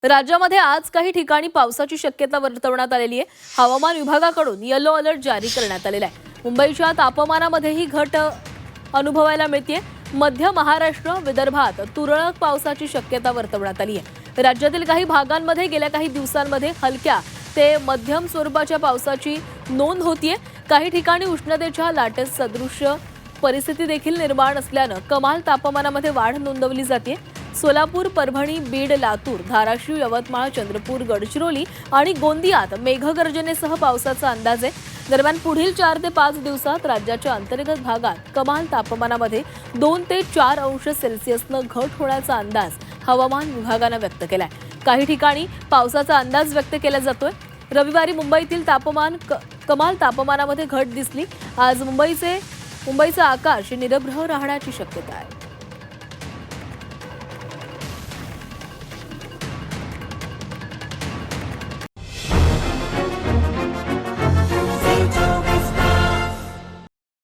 राज्यामध्ये आज काही ठिकाणी पावसाची शक्यता वर्तवण्यात आलेली आहे। हवामान विभागाकडून येलो अलर्ट जारी करण्यात आलेला आहे। मुंबईच्या तापमानामध्येही घट अनुभवायला मिळते। मध्य महाराष्ट्र विदर्भात तुरळक पावसाची शक्यता वर्तवण्यात आली आहे। राज्यातील काही भागांमध्ये गेल्या काही दिवसांमध्ये हलक्या ते मध्यम स्वरूपाच्या पावसाची नोंद होतीये। काही ठिकाणी उष्णतेच्या लाटेस सदृश परिस्थिती देखील निर्माण असल्याने कमाल तापमानामध्ये वाढ नोंदवली जाते। सोलापूर, परभणी, बीड, लातूर, धाराशिव, यवतमाळ, चंद्रपूर, गडचिरोली आणि गोंदियात मेघगर्जनेसह पावसाचा अंदाज आहे। दरम्यान पुढील 4 ते 5 दिवसात राज्याच्या अंतर्गत भागात कमाल तापमानामध्ये 2 ते 4 अंश सेल्सिअसनं घट होण्याचा अंदाज हवामान विभागाने व्यक्त केलाय। काही ठिकाणी पावसाचा अंदाज व्यक्त केला जातोय। रविवारी मुंबईतील कमाल तापमानामध्ये घट दिसली। आज मुंबईचं आकाश निरभ्र राहण्याची शक्यता आहे।